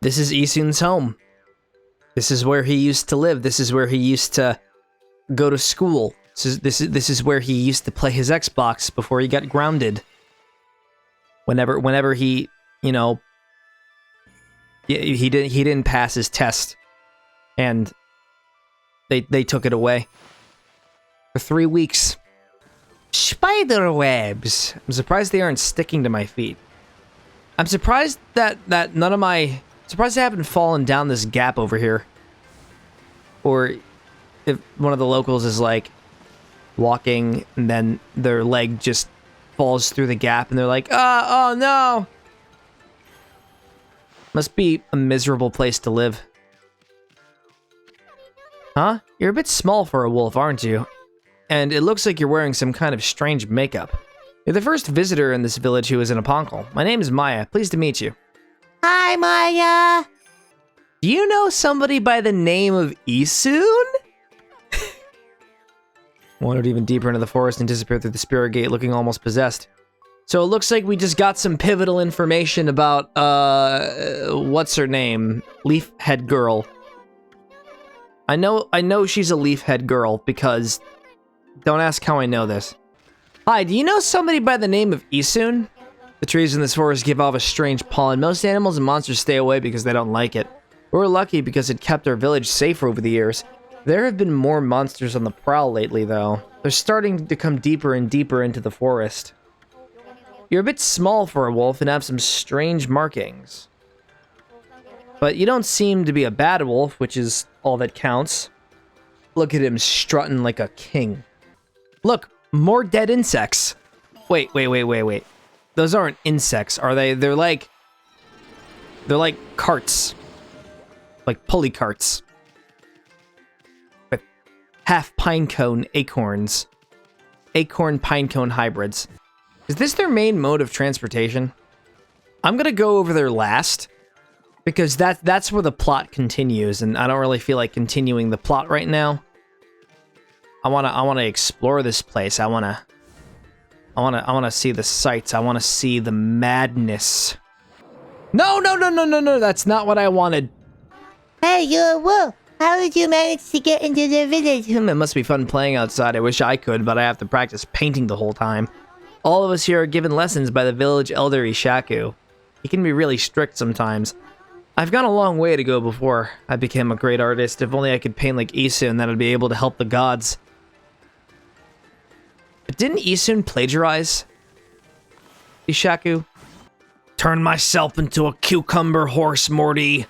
This is Issun's home. This is where he used to live. This is where he used to go to school. This is where he used to play his Xbox before he got grounded. Whenever he, you know, he didn't pass his test, and they took it away for 3 weeks. Spider webs. I'm surprised they aren't sticking to my feet. I'm surprised that none of my... Surprised I haven't fallen down this gap over here. Or if one of the locals is like walking and then their leg just falls through the gap and they're like, oh no! Must be a miserable place to live. Huh? You're a bit small for a wolf, aren't you? And it looks like you're wearing some kind of strange makeup. You're the first visitor in this village who is an Aponkle. My name is Maya. Pleased to meet you. Hi, Maya! Do you know somebody by the name of Issun? Wandered even deeper into the forest and disappeared through the spirit gate looking almost possessed. So it looks like we just got some pivotal information about, what's her name? Leaf Head Girl. I know she's a leaf head girl because... Don't ask how I know this. Hi, do you know somebody by the name of Issun? The trees in this forest give off a strange pollen. Most animals and monsters stay away because they don't like it. We're lucky because it kept our village safer over the years. There have been more monsters on the prowl lately, though. They're starting to come deeper and deeper into the forest. You're a bit small for a wolf and have some strange markings. But you don't seem to be a bad wolf, which is all that counts. Look at him strutting like a king. Look, more dead insects. Wait. Those aren't insects, are they? They're like carts. Like pulley carts. With half pinecone acorns. Acorn pinecone hybrids. Is this their main mode of transportation? I'm gonna go over there last. Because that's where the plot continues, and I don't really feel like continuing the plot right now. I wanna explore this place. I wanna see the sights. I wanna see the madness. No, that's not what I wanted. Hey, you're a wolf. How did you manage to get into the village? It must be fun playing outside. I wish I could, but I have to practice painting the whole time. All of us here are given lessons by the village elder Ishaku. He can be really strict sometimes. I've gone a long way to go before I became a great artist. If only I could paint like Issun, then I'd be able to help the gods. But didn't Issun plagiarize Ishaku? Turn myself into a cucumber horse, Morty.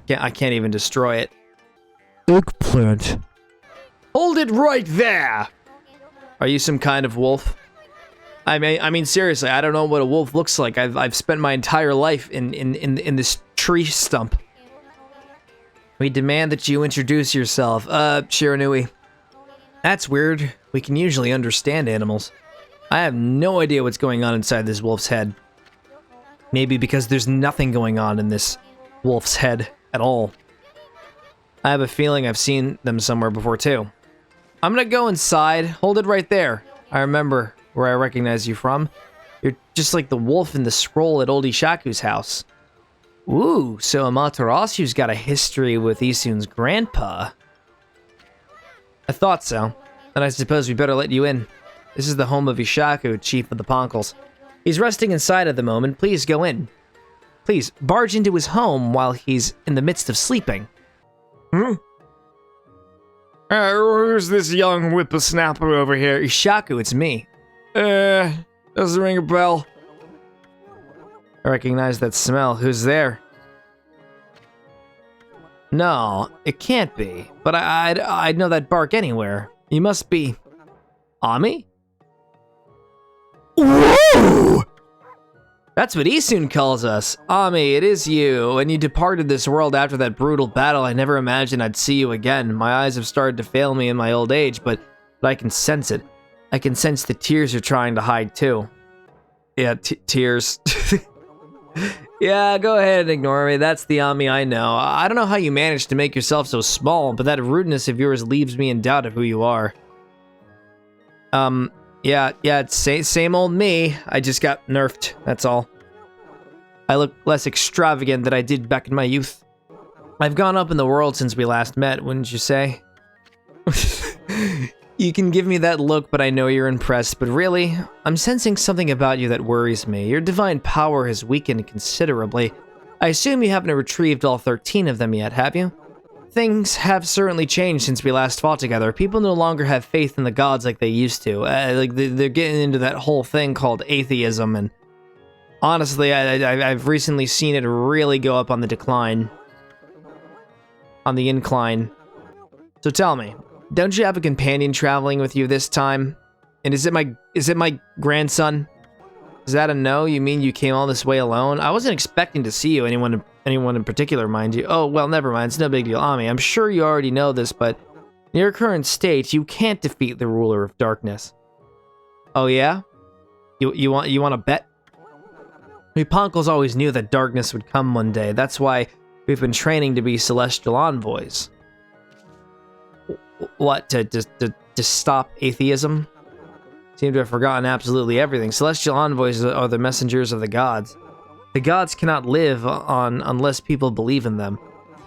I can't even destroy it. Eggplant. Hold it right there! Are you some kind of wolf? I mean, seriously, I don't know what a wolf looks like. I've spent my entire life in this tree stump. We demand that you introduce yourself. Shiranui. That's weird. We can usually understand animals. I have no idea what's going on inside this wolf's head. Maybe because there's nothing going on in this wolf's head at all. I have a feeling I've seen them somewhere before, too. I'm gonna go inside. Hold it right there. I remember where I recognize you from. You're just like the wolf in the scroll at old Ishaku's house. Ooh, so Amaterasu's got a history with Issun's grandpa. I thought so. Then I suppose we better let you in. This is the home of Ishaku, chief of the Ponkles. He's resting inside at the moment. Please go in. Please, barge into his home while he's in the midst of sleeping. Who's this young whippersnapper over here? Ishaku, it's me. Doesn't ring a bell. I recognize that smell. Who's there? No, it can't be. But I'd know that bark anywhere. You must be... Ami? Whoa! That's what Issun calls us. Ami, it is you. When you departed this world after that brutal battle, I never imagined I'd see you again. My eyes have started to fail me in my old age, but I can sense it. I can sense the tears you're trying to hide, too. Yeah, tears. Yeah, go ahead and ignore me. That's the Ami I know. I don't know how you managed to make yourself so small, but that rudeness of yours leaves me in doubt of who you are. Yeah, it's same old me. I just got nerfed, that's all. I look less extravagant than I did back in my youth. I've gone up in the world since we last met, wouldn't you say? You can give me that look, but I know you're impressed. But really, I'm sensing something about you that worries me. Your divine power has weakened considerably. I assume you haven't retrieved all 13 of them yet, have you? Things have certainly changed since we last fought together. People no longer have faith in the gods like they used to. They're getting into that whole thing called atheism, and honestly, I've recently seen it really go up on the decline. On the incline. So tell me, don't you have a companion traveling with you this time? And is it my grandson? Is that a no? You mean you came all this way alone? I wasn't expecting to see you, anyone in particular, mind you. Oh, well, never mind. It's no big deal. Ami, I'm sure you already know this, but in your current state, you can't defeat the ruler of darkness. Oh yeah? You want to bet? We Ponkles always knew that darkness would come one day. That's why we've been training to be celestial envoys. What, to stop atheism? Seem to have forgotten absolutely everything. Celestial envoys are the messengers of the gods. The gods cannot live on unless people believe in them.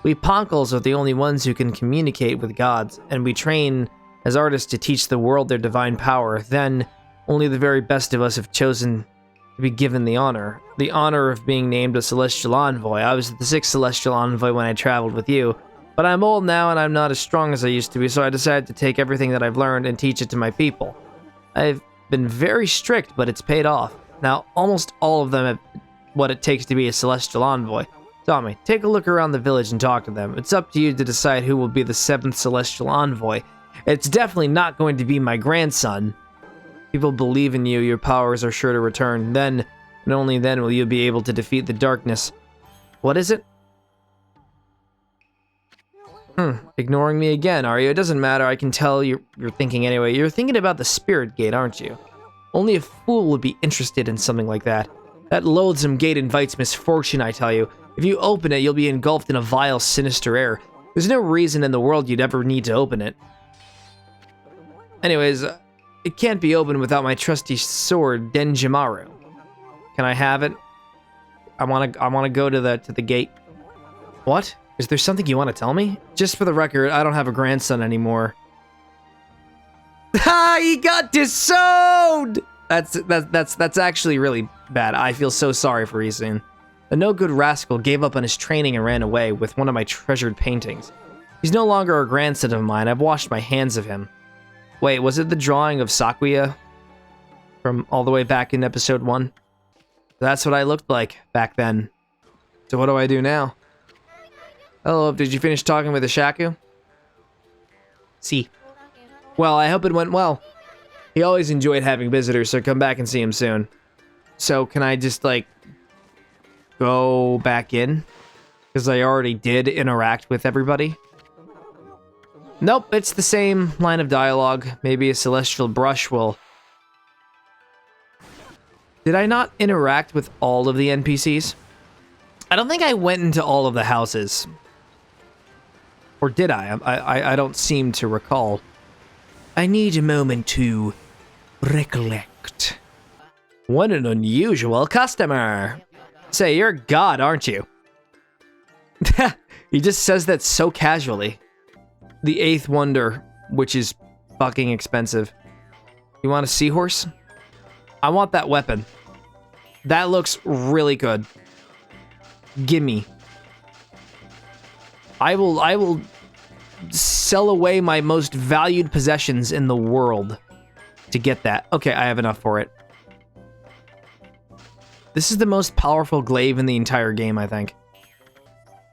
We Ponkles are the only ones who can communicate with gods, and we train as artists to teach the world their divine power. Then, only the very best of us have chosen to be given the honor. The honor of being named a celestial envoy. I was the 6th celestial envoy when I traveled with you. But I'm old now and I'm not as strong as I used to be, so I decided to take everything that I've learned and teach it to my people. I've been very strict, but it's paid off. Now, almost all of them have what it takes to be a celestial envoy. Tommy, take a look around the village and talk to them. It's up to you to decide who will be the 7th celestial envoy. It's definitely not going to be my grandson. People believe in you, your powers are sure to return. Then, and only then, will you be able to defeat the darkness. What is it? Ignoring me again, are you? It doesn't matter, I can tell you're thinking anyway. You're thinking about the spirit gate, aren't you? Only a fool would be interested in something like that. That loathsome gate invites misfortune, I tell you. If you open it, you'll be engulfed in a vile, sinister air. There's no reason in the world you'd ever need to open it. Anyways, it can't be opened without my trusty sword, Denjimaru. Can I have it? I wanna go to the gate. What? Is there something you want to tell me? Just for the record, I don't have a grandson anymore. Ha! He got disowned! That's actually really bad. I feel so sorry for Issun. The no-good rascal gave up on his training and ran away with one of my treasured paintings. He's no longer a grandson of mine. I've washed my hands of him. Wait, was it the drawing of Sakuya from all the way back in episode 1? That's what I looked like back then. So what do I do now? Hello, did you finish talking with the Shaku? See. Well, I hope it went well. He always enjoyed having visitors, so come back and see him soon. So, can I just, like, go back in? Because I already did interact with everybody. Nope, it's the same line of dialogue. Maybe a celestial brush will... Did I not interact with all of the NPCs? I don't think I went into all of the houses. Or did I? I don't seem to recall. I need a moment to recollect. What an unusual customer. Say, you're a god, aren't you? He just says that so casually. The 8th wonder, which is fucking expensive. You want a seahorse? I want that weapon. That looks really good. Gimme. I will sell away my most valued possessions in the world to get that. Okay, I have enough for it. This is the most powerful glaive in the entire game, I think.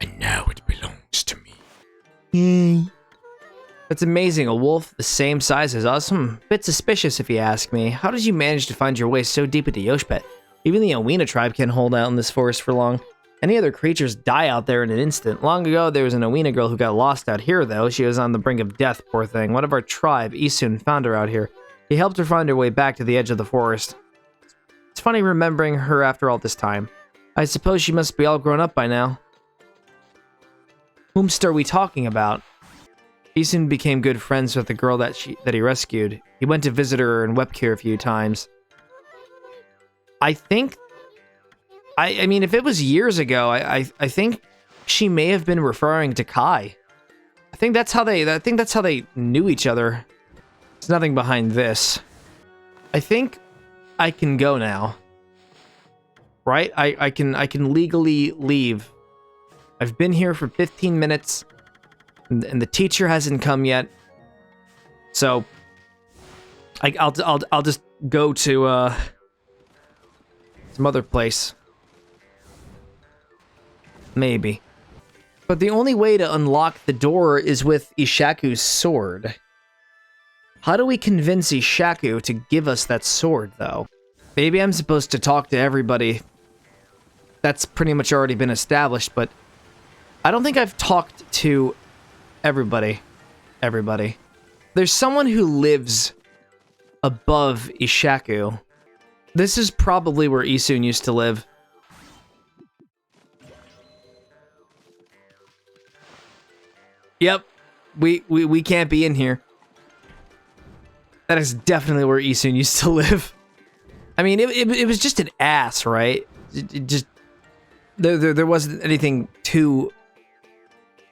And now it belongs to me. Yay. That's amazing. A wolf the same size as us? Bit suspicious if you ask me. How did you manage to find your way so deep into Yoshpet? Even the Owina tribe can't hold out in this forest for long. Any other creatures die out there in an instant. Long ago, there was an Owina girl who got lost out here, though. She was on the brink of death, poor thing. One of our tribe, Issun, found her out here. He helped her find her way back to the edge of the forest. It's funny remembering her after all this time. I suppose she must be all grown up by now. Whomst are we talking about? Issun became good friends with the girl that he rescued. He went to visit her and wept here a few times. I think I mean, if it was years ago, I think she may have been referring to Kai. I think that's how they knew each other. There's nothing behind this. I think I can go now. Right? I can legally leave. I've been here for 15 minutes and the teacher hasn't come yet. So I'll just go to some other place. Maybe. But the only way to unlock the door is with Ishaku's sword. How do we convince Ishaku to give us that sword, though? Maybe I'm supposed to talk to everybody. That's pretty much already been established, but I don't think I've talked to everybody. There's someone who lives above Ishaku. This is probably where Issun used to live. Yep, we can't be in here. That is definitely where Issun used to live. I mean, it was just an ass, right? It just there wasn't anything too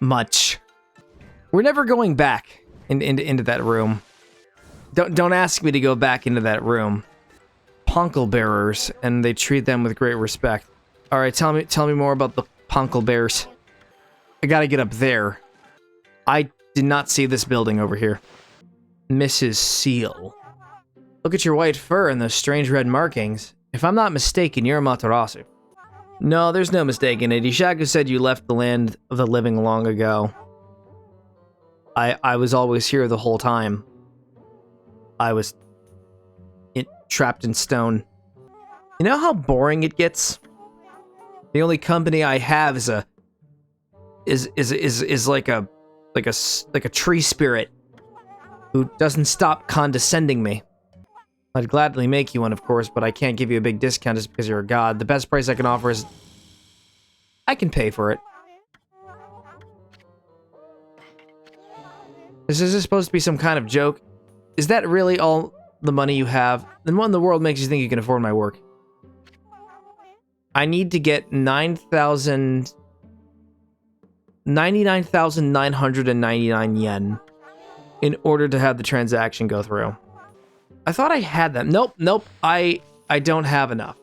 much. We're never going back into that room. Don't ask me to go back into that room. Ponkle bearers, and they treat them with great respect. All right, tell me more about the Ponkle bears. I gotta get up there. I did not see this building over here. Mrs. Seal. Look at your white fur and those strange red markings. If I'm not mistaken, you're a Matarasu. No, there's no mistaking it. Ishaku said you left the land of the living long ago. I was always here the whole time. I was trapped in stone. You know how boring it gets? The only company I have is like a tree spirit who doesn't stop condescending me. I'd gladly make you one, of course, but I can't give you a big discount just because you're a god. The best price I can offer is... I can pay for it. Is this supposed to be some kind of joke? Is that really all the money you have? Then what in the world makes you think you can afford my work? I need to get 99,999 yen in order to have the transaction go through. I thought I had them. Nope. I don't have enough.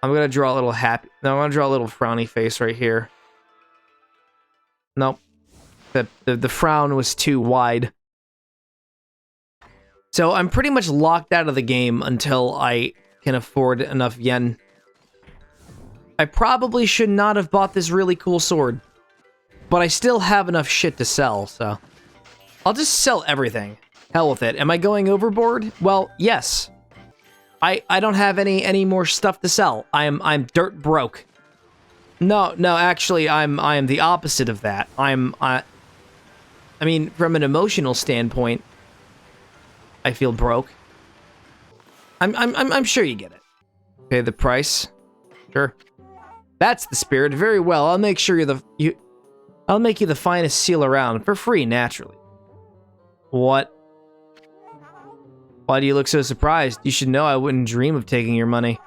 I'm gonna draw a little happy. No, I'm gonna draw a little frowny face right here. Nope. The frown was too wide. So I'm pretty much locked out of the game until I can afford enough yen. I probably should not have bought this really cool sword, but I still have enough shit to sell, so I'll just sell everything. Hell with it. Am I going overboard? Well, yes. I don't have any more stuff to sell. I'm dirt broke. No, actually I am the opposite of that. I mean, from an emotional standpoint, I feel broke. I'm sure you get it. Pay the price. Sure. That's the spirit. Very well. I'll make sure I'll make you the finest seal around for free, naturally. What? Why do you look so surprised? You should know I wouldn't dream of taking your money.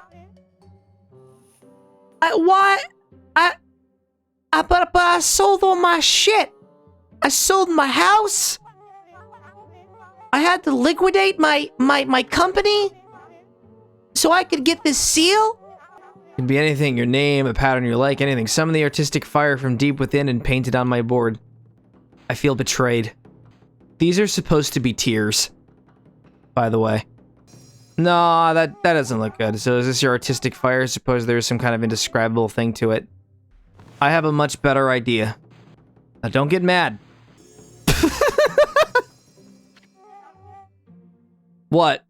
What? But I sold all my shit. I sold my house. I had to liquidate my company so I could get this seal. It can be anything, your name, a pattern you like, anything. Summon the artistic fire from deep within and paint it on my board. I feel betrayed. These are supposed to be tears, by the way. No, that doesn't look good. So is this your artistic fire? Suppose there's some kind of indescribable thing to it. I have a much better idea. Now don't get mad. What?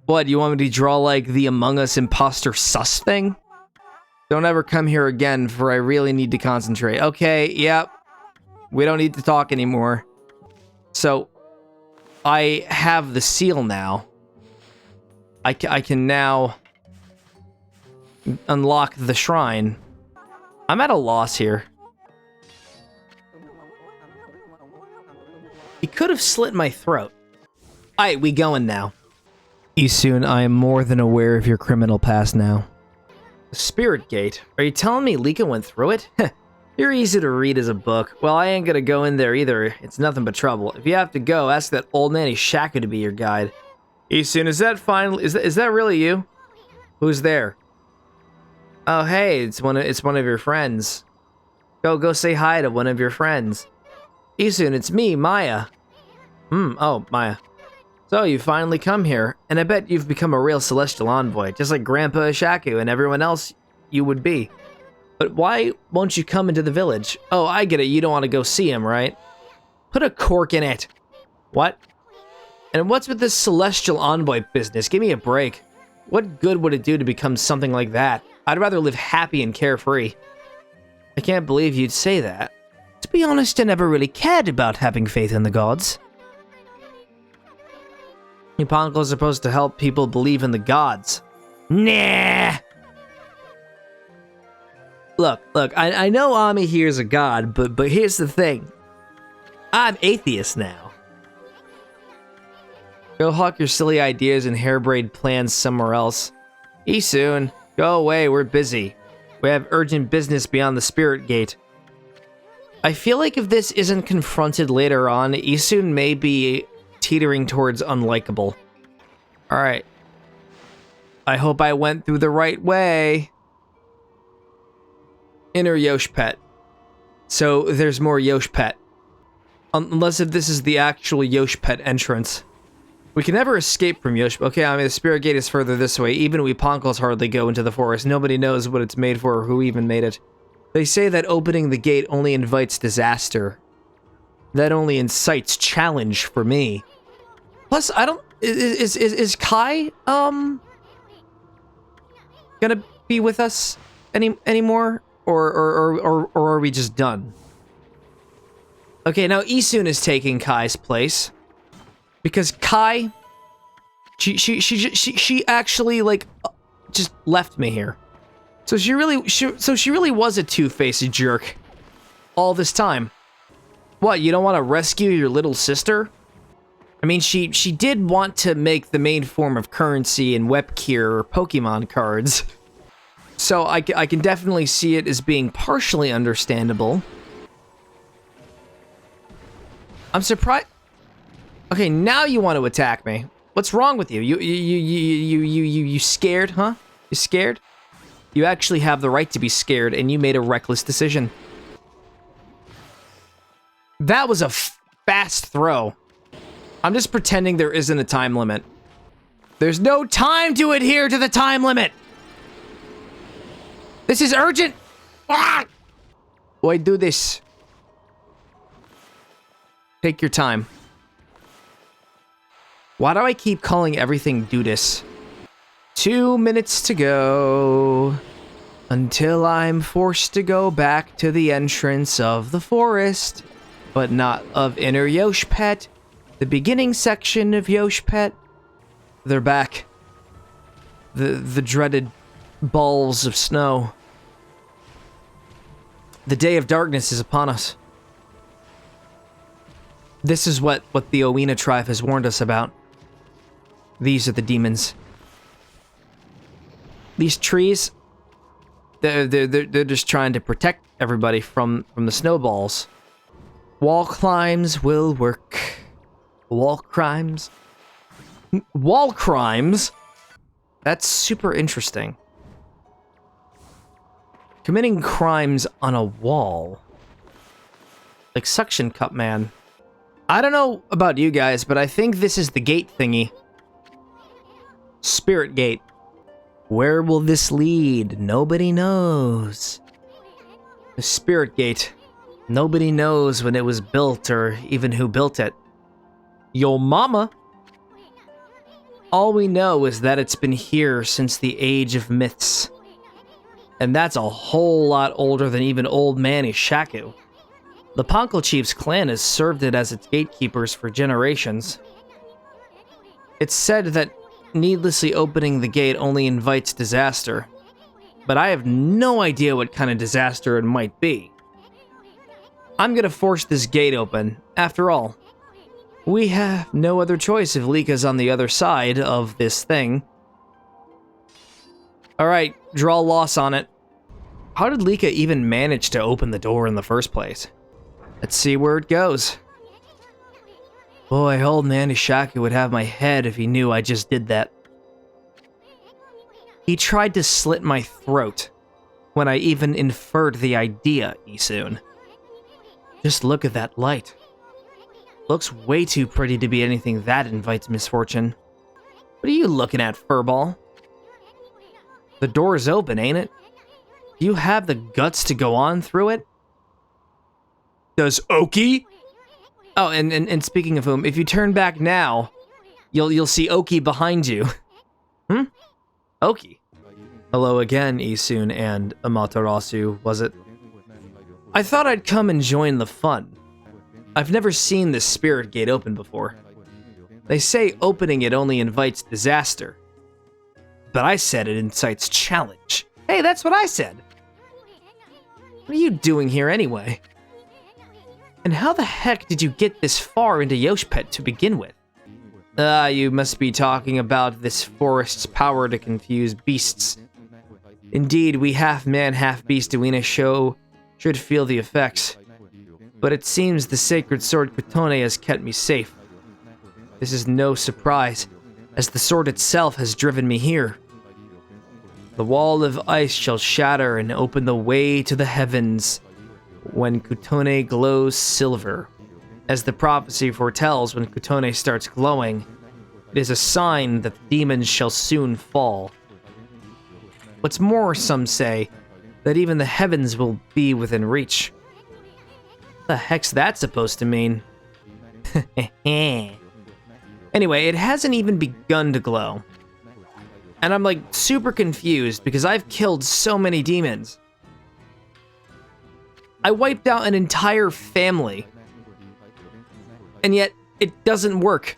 What, you want me to draw like the Among Us imposter sus thing? Don't ever come here again, for I really need to concentrate. Okay, yep. We don't need to talk anymore. So, I have the seal now. I can now unlock the shrine. I'm at a loss here. He could have slit my throat. Alright, we going now. Issun, I am more than aware of your criminal past now. The Spirit Gate? Are you telling me Lika went through it? You're easy to read as a book. Well, I ain't gonna go in there either. It's nothing but trouble. If you have to go, ask that old nanny Shaku to be your guide. Issun, is that finally... Is that really you? Who's there? Oh, hey, it's one of your friends. Go say hi to one of your friends. Issun, it's me, Maya. Oh, Maya. So, you finally come here, and I bet you've become a real celestial envoy, just like Grandpa Shaku and everyone else you would be. But why won't you come into the village? Oh, I get it, you don't want to go see him, right? Put a cork in it. What? And what's with this celestial envoy business? Give me a break. What good would it do to become something like that? I'd rather live happy and carefree. I can't believe you'd say that. To be honest, I never really cared about having faith in the gods. Upankle is supposed to help people believe in the gods. Nah. Look, I know Ami here is a god, but here's the thing. I'm atheist now. Go hawk your silly ideas and harebrained plans somewhere else. Issun, go away, we're busy. We have urgent business beyond the Spirit Gate. I feel like if this isn't confronted later on, Issun may be teetering towards unlikable. Alright. I hope I went through the right way. Inner Yoshpet. So there's more Yoshpet. Unless if this is the actual Yoshpet entrance. We can never escape from Yoshpet. Okay, I mean, the Spirit Gate is further this way. Even we Ponkles hardly go into the forest. Nobody knows what it's made for or who even made it. They say that opening the gate only invites disaster. That only incites challenge for me. Plus, I don't... Is Kai, gonna be with us anymore? Or are we just done? Okay, now Issun is taking Kai's place. Because Kai... She actually, like, just left me here. So she really was a two-faced jerk. All this time. What, you don't want to rescue your little sister? I mean, she did want to make the main form of currency in Webkier or Pokemon cards. So I can definitely see it as being partially understandable. I'm surprised... Okay, now you want to attack me. What's wrong with you? You scared, huh? You scared? You actually have the right to be scared, and you made a reckless decision. That was a fast throw. I'm just pretending there isn't a time limit. There's no time to adhere to the time limit! This is urgent! Ah! Why do this? Take your time. Why do I keep calling everything do this? 2 minutes to go. Until I'm forced to go back to the entrance of the forest. But not of Inner Yoshpet. The beginning section of Yoshpet. They're back. The dreaded balls of snow. The day of darkness is upon us. This is what the Owina tribe has warned us about. These are the demons. These trees, they're just trying to protect everybody from the snowballs. Wall climbs will work. Wall crimes? Wall crimes? That's super interesting. Committing crimes on a wall. Like Suction Cup Man. I don't know about you guys, but I think this is the gate thingy. Spirit Gate. Where will this lead? Nobody knows. The Spirit Gate. Nobody knows when it was built or even who built it. Yo mama. All we know is that it's been here since the age of myths. And that's a whole lot older than even old Manny Shaku. The Ponkle Chief's clan has served it as its gatekeepers for generations. It's said that needlessly opening the gate only invites disaster. But I have no idea what kind of disaster it might be. I'm gonna force this gate open. After all, we have no other choice if Lika's on the other side of this thing. Alright, draw loss on it. How did Lika even manage to open the door in the first place? Let's see where it goes. Boy, old man Ishaku would have my head if he knew I just did that. He tried to slit my throat when I even inferred the idea, Issun. Just look at that light. Looks way too pretty to be anything that invites misfortune. What are you looking at, furball? The door is open, ain't it? Do you have the guts to go on through it? Does Oki? Oh, and speaking of whom, if you turn back now, you'll see Oki behind you. Oki. Hello again, Issun and Amaterasu, was it? I thought I'd come and join the fun. I've never seen this spirit gate open before. They say opening it only invites disaster. But I said it incites challenge. Hey, that's what I said. What are you doing here anyway? And how the heck did you get this far into Yoshpet to begin with? You must be talking about this forest's power to confuse beasts. Indeed, we half-man, half-beast Uena should feel the effects. But it seems the sacred sword Kutone has kept me safe. This is no surprise, as the sword itself has driven me here. The wall of ice shall shatter and open the way to the heavens when Kutone glows silver. As the prophecy foretells, when Kutone starts glowing, it is a sign that the demons shall soon fall. What's more, some say that even the heavens will be within reach. What the heck's that supposed to mean? Anyway, it hasn't even begun to glow. And I'm like super confused because I've killed so many demons. I wiped out an entire family. And yet, it doesn't work.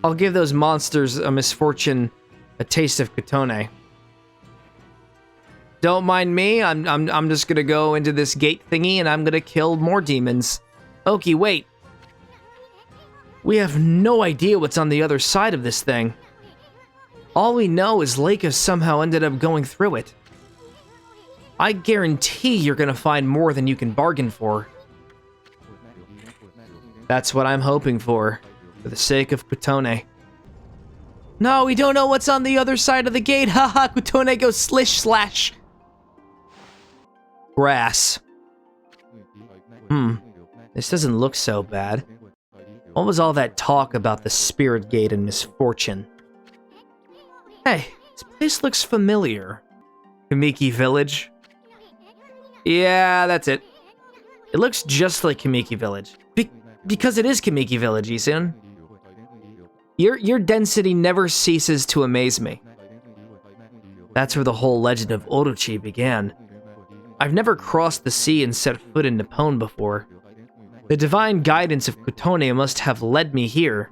I'll give those monsters a misfortune, a taste of Kutone. Don't mind me, I'm just gonna go into this gate thingy and I'm gonna kill more demons. Oki, wait. We have no idea what's on the other side of this thing. All we know is Leica somehow ended up going through it. I guarantee you're gonna find more than you can bargain for. That's what I'm hoping for the sake of Kutone. No, we don't know what's on the other side of the gate. Haha, Kutone goes slish slash. Grass. This doesn't look so bad. What was all that talk about the spirit gate and misfortune? Hey, this place looks familiar. Kamiki Village? Yeah, that's it. It looks just like Kamiki Village. Because it is Kamiki Village, Issun. Your density never ceases to amaze me. That's where the whole legend of Orochi began. I've never crossed the sea and set foot in Nippon before. The divine guidance of Kutone must have led me here.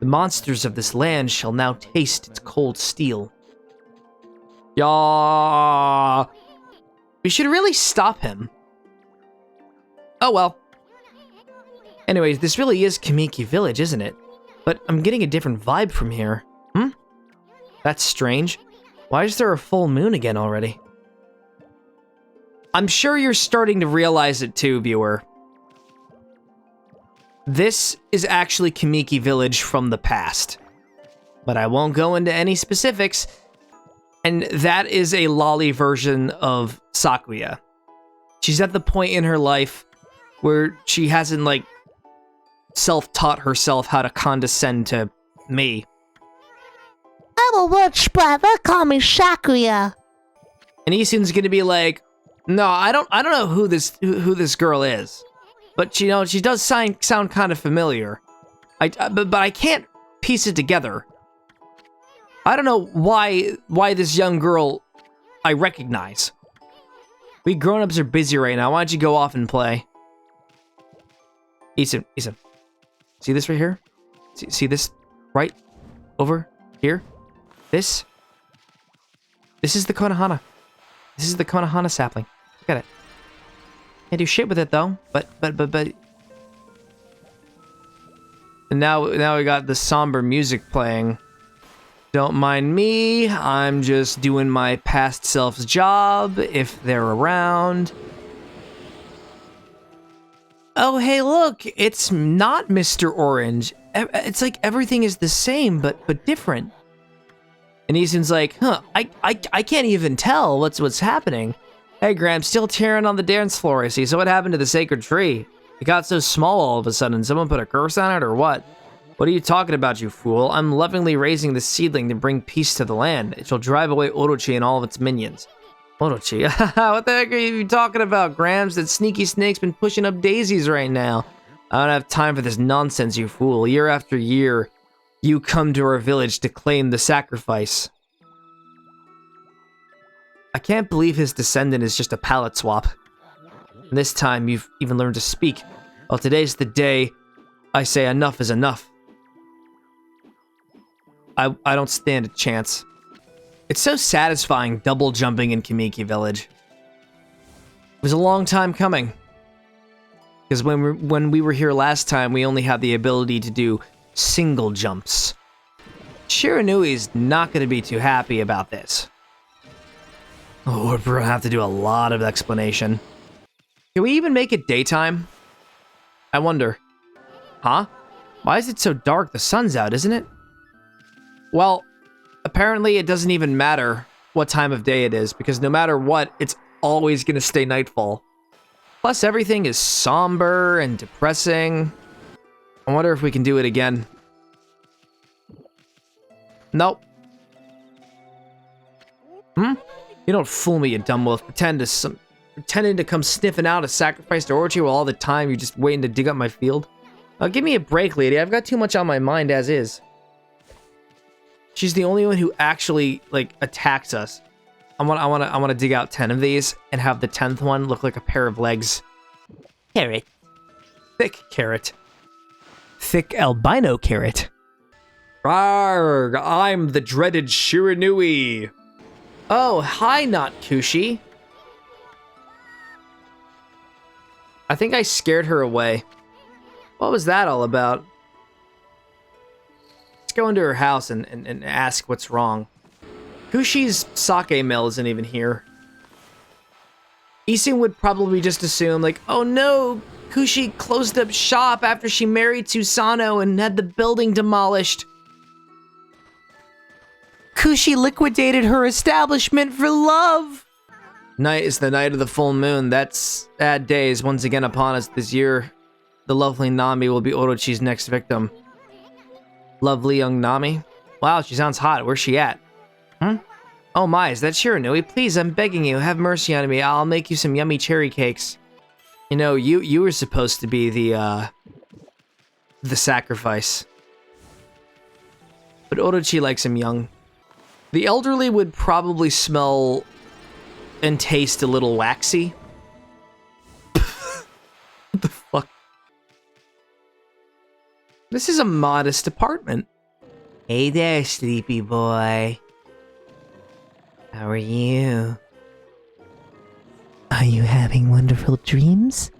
The monsters of this land shall now taste its cold steel. Yeah. We should really stop him. Oh well. Anyways, this really is Kamiki Village, isn't it? But I'm getting a different vibe from here. That's strange. Why is there a full moon again already? I'm sure you're starting to realize it too, viewer. This is actually Kamiki Village from the past. But I won't go into any specifics. And that is a lolly version of Sakuya. She's at the point in her life where she hasn't, like, self-taught herself how to condescend to me. I'm a witch, brother. Call me Sakuya. And Issun's gonna be like, no, I don't know who this girl is, but you know she does sound kind of familiar. But I can't piece it together. I don't know why this young girl I recognize. We grown-ups are busy right now. Why don't you go off and play? Issun, see this right here? See this right over here? This is the Konohana. This is the Konohana sapling. Look at it. Can't do shit with it though. But. And now we got the somber music playing. Don't mind me, I'm just doing my past self's job, if they're around. Oh, hey, look, it's not Mr. Orange. It's like everything is the same, but different. And Issun's like, huh, I can't even tell what's happening. Hey, Graham, still tearing on the dance floor, I see. So what happened to the sacred tree? It got so small all of a sudden. Someone put a curse on it, or what? What are you talking about, you fool? I'm lovingly raising the seedling to bring peace to the land. It shall drive away Orochi and all of its minions. Orochi? What the heck are you talking about, Grams? That sneaky snake's been pushing up daisies right now. I don't have time for this nonsense, you fool. Year after year, you come to our village to claim the sacrifice. I can't believe his descendant is just a palette swap. And this time, you've even learned to speak. Well, today's the day I say enough is enough. I don't stand a chance. It's so satisfying double jumping in Kamiki Village. It was a long time coming. Because when we were here last time, we only had the ability to do single jumps. Shiranui's not going to be too happy about this. Oh, we're going to have to do a lot of explanation. Can we even make it daytime? I wonder. Huh? Why is it so dark? The sun's out, isn't it? Well, apparently it doesn't even matter what time of day it is, because no matter what, it's always going to stay nightfall. Plus, everything is somber and depressing. I wonder if we can do it again. Nope. You don't fool me, you dumb wolf. Pretending to come sniffing out a sacrifice to Orochi while all the time you're just waiting to dig up my field. Give me a break, lady. I've got too much on my mind as is. She's the only one who actually, like, attacks us. I want to dig out 10 of these and have the 10th one look like a pair of legs. Carrot. Thick carrot. Thick albino carrot. Arrgh, I'm the dreaded Shiranui. Oh, hi, not Kushi. I think I scared her away. What was that all about? Let's go into her house and ask what's wrong. Kushi's sake mill isn't even here. Issun would probably just assume, like, oh no, Kushi closed up shop after she married Susano and had the building demolished. Kushi liquidated her establishment for love. Night is the night of the full moon. That's bad days once again upon us this year. The lovely Nami will be Orochi's next victim. Lovely young Nami? Wow, she sounds hot. Where's she at? Oh my, is that Shiranui? Please, I'm begging you, have mercy on me. I'll make you some yummy cherry cakes. You know, you were supposed to be the sacrifice. But Orochi likes him young. The elderly would probably smell and taste a little waxy. What the fuck? This is a modest apartment. Hey there, sleepy boy. How are you? Are you having wonderful dreams?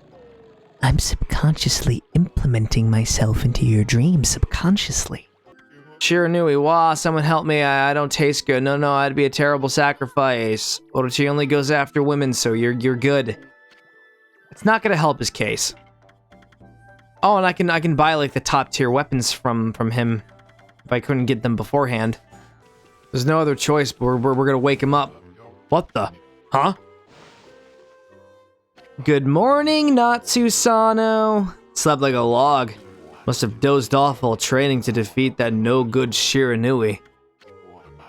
I'm subconsciously implementing myself into your dreams subconsciously. Shiranui, wah, someone help me, I don't taste good. No, I'd be a terrible sacrifice. Orochi only goes after women, so you're good. It's not gonna help his case. Oh, and I can buy, like, the top tier weapons from him if I couldn't get them beforehand. There's no other choice, but we're gonna wake him up. What the? Huh? Good morning, Natsusano. Slept like a log. Must have dozed off while training to defeat that no-good Shiranui.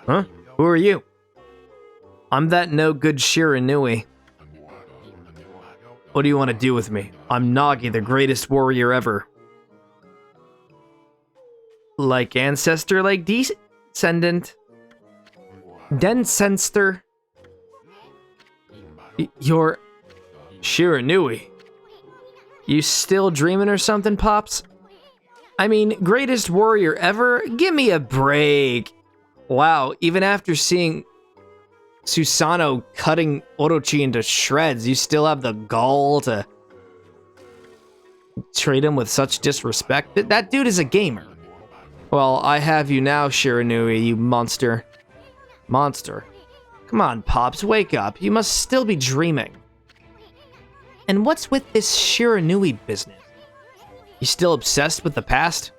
Huh? Who are you? I'm that no-good Shiranui. What do you want to do with me? I'm Nagi, the greatest warrior ever. Like ancestor, like descendant. Densenster. You're Shiranui. You still dreaming or something, Pops? I mean, greatest warrior ever? Give me a break. Wow, even after seeing Susano cutting Orochi into shreds, you still have the gall to treat him with such disrespect? That dude is a gamer. Well, I have you now, Shiranui, you monster. Monster. Come on, Pops, wake up. You must still be dreaming. And what's with this Shiranui business? You still obsessed with the past?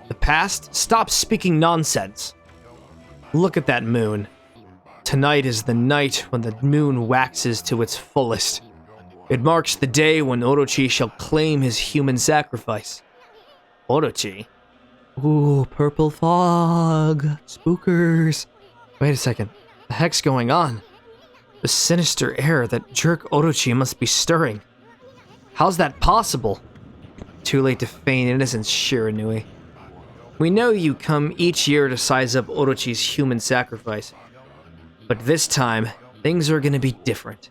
The past? Stop speaking nonsense. Look at that moon. Tonight is the night when the moon waxes to its fullest. It marks the day when Orochi shall claim his human sacrifice. Orochi? Ooh, purple fog. Spookers. Wait a second. What the heck's going on? The sinister air that jerk Orochi must be stirring. How's that possible? Too late to feign innocence, Shiranui. We know you come each year to size up Orochi's human sacrifice. But this time, things are gonna be different.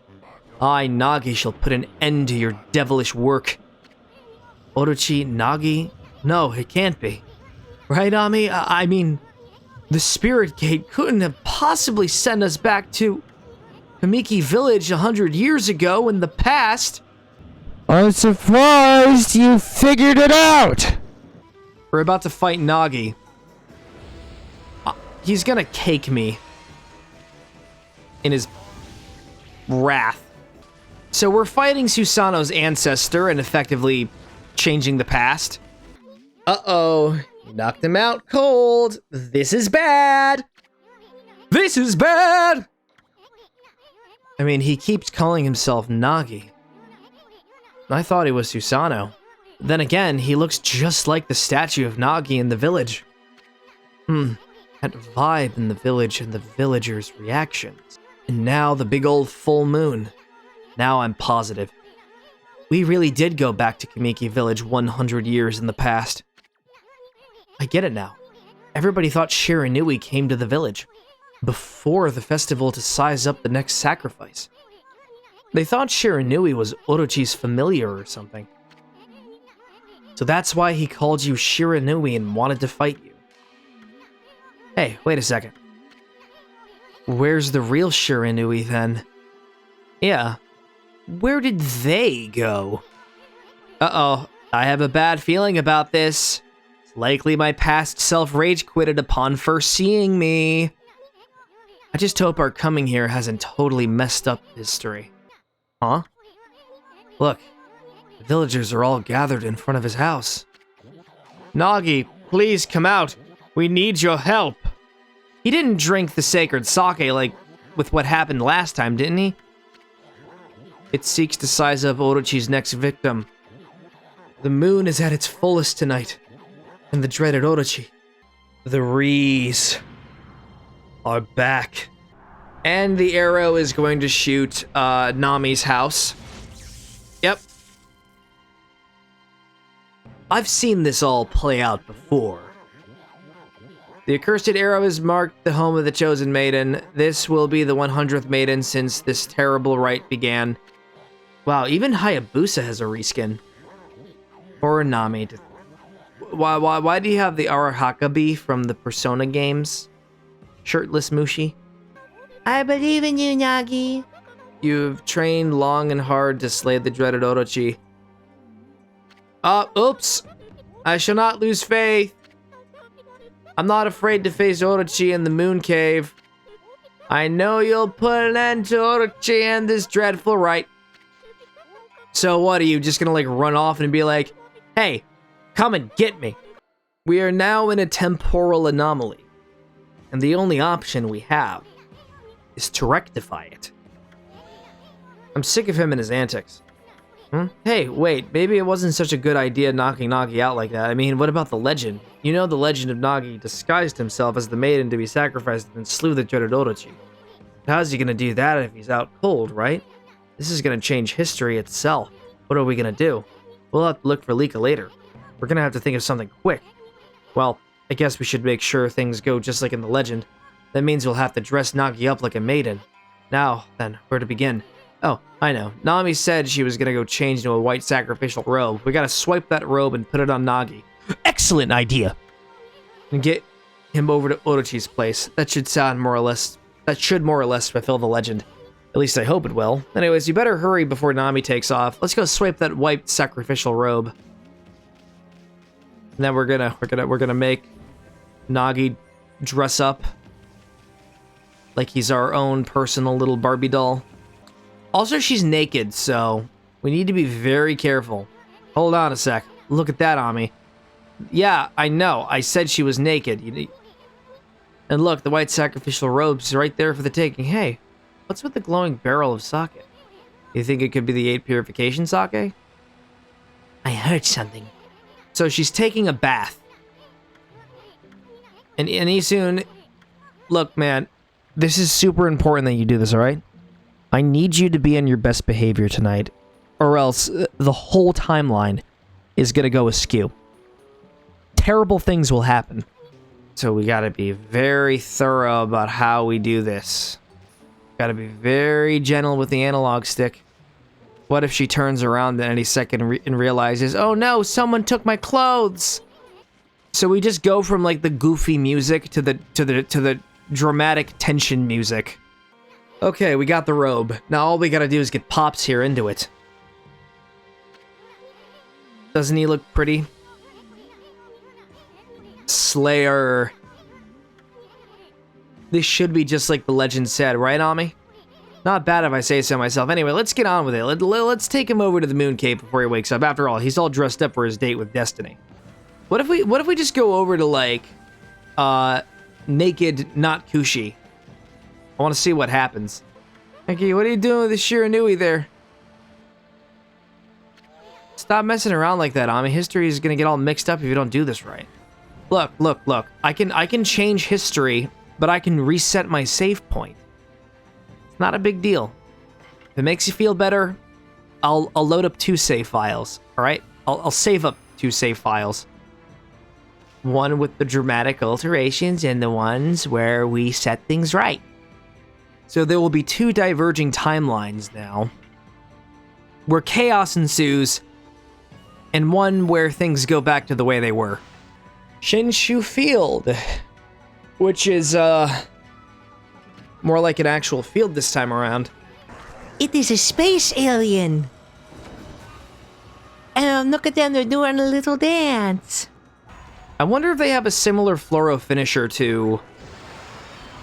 I, Nagi, shall put an end to your devilish work. Orochi, Nagi? No, it can't be. Right, Ami? I mean, the Spirit Gate couldn't have possibly sent us back to Kamiki Village 100 years ago in the past. I'm surprised you figured it out! We're about to fight Nagi. He's gonna cake me in his wrath. So we're fighting Susanoo's ancestor and effectively changing the past. Uh-oh. You knocked him out cold. This is bad. This is bad! I mean, he keeps calling himself Nagi. I thought he was Susanoo. Then again, he looks just like the statue of Nagi in the village. That vibe in the village and the villagers' reactions. And now the big old full moon. Now I'm positive. We really did go back to Kamiki Village 100 years in the past. I get it now. Everybody thought Shiranui came to the village before the festival to size up the next sacrifice. They thought Shiranui was Orochi's familiar or something. So that's why he called you Shiranui and wanted to fight you. Hey, wait a second. Where's the real Shiranui then? Yeah. Where did they go? Uh-oh. I have a bad feeling about this. It's likely my past self rage quitted upon first seeing me. I just hope our coming here hasn't totally messed up history. Huh? Look. The villagers are all gathered in front of his house. Nagi, please come out. We need your help. He didn't drink the sacred sake like with what happened last time, didn't he? It seeks to size up Orochi's next victim. The moon is at its fullest tonight, and the dreaded Orochi, the Rees, are back. And the arrow is going to shoot Nami's house. Yep. I've seen this all play out before. The accursed arrow has marked the home of the chosen maiden. This will be the 100th maiden since this terrible rite began. Wow, even Hayabusa has a reskin. Or Nami. Why do you have the Arahakabi from the Persona games? Shirtless Mushi? I believe in you, Nagi. You've trained long and hard to slay the dreaded Orochi. Oops. I shall not lose faith. I'm not afraid to face Orochi in the Moon Cave. I know you'll put an end to Orochi and this dreadful rite. So what, are you just gonna like run off and be like, hey, come and get me? We are now in a temporal anomaly, and the only option we have is to rectify it. I'm sick of him and his antics. Hey, wait, maybe it wasn't such a good idea knocking Nagi out like that. I mean, what about the legend? You know the legend of Nagi disguised himself as the maiden to be sacrificed and then slew the dreaded Orochi. How's he gonna do that if he's out cold, right? This is gonna change history itself. What are we gonna do? We'll have to look for Lika later. We're gonna have to think of something quick. Well, I guess we should make sure things go just like in the legend. That means we'll have to dress Nagi up like a maiden. Now, then, where to begin? Oh, I know. Nami said she was gonna go change into a white sacrificial robe. We gotta swipe that robe and put it on Nagi. Excellent idea! And get him over to Orochi's place. That should more or less fulfill the legend. At least I hope it will. Anyways, you better hurry before Nami takes off. Let's go swipe that white sacrificial robe. And then we're gonna make Nagi dress up like he's our own personal little Barbie doll. Also, she's naked, so we need to be very careful. Hold on a sec. Look at that, Ami. Yeah, I know. I said she was naked. And look, the white sacrificial robe's right there for the taking. Hey, what's with the glowing barrel of sake? You think it could be the 8 purification sake? I heard something. So she's taking a bath. And Issun, look, man, this is super important that you do this, all right? I need you to be on your best behavior tonight, or else the whole timeline is gonna go askew. Terrible things will happen. So we gotta be very thorough about how we do this. Gotta be very gentle with the analog stick. What if she turns around at any second and realizes, oh no, someone took my clothes? So we just go from like the goofy music to the dramatic tension music. Okay, we got the robe. Now all we gotta do is get Pops here into it. Doesn't he look pretty? Slayer. This should be just like the legend said, right, Ami? Not bad if I say so myself. Anyway, let's get on with it. Let's take him over to the moon cave before he wakes up. After all, he's all dressed up for his date with Destiny. What if we just go over to like naked not Kushi? I want to see what happens. Okay, what are you doing with the Shiranui there? Stop messing around like that, Ami. History is gonna get all mixed up if you don't do this right. Look. I can change history, but I can reset my save point. It's not a big deal. If it makes you feel better, I'll load up 2 save files. All right, I'll save up 2 save files. One with the dramatic alterations and the ones where we set things right. So there will be 2 diverging timelines now, where chaos ensues, and one where things go back to the way they were. Shinshu Field, which is more like an actual field this time around. It is a space alien. Look at them, they're doing a little dance. I wonder if they have a similar fluoro finisher to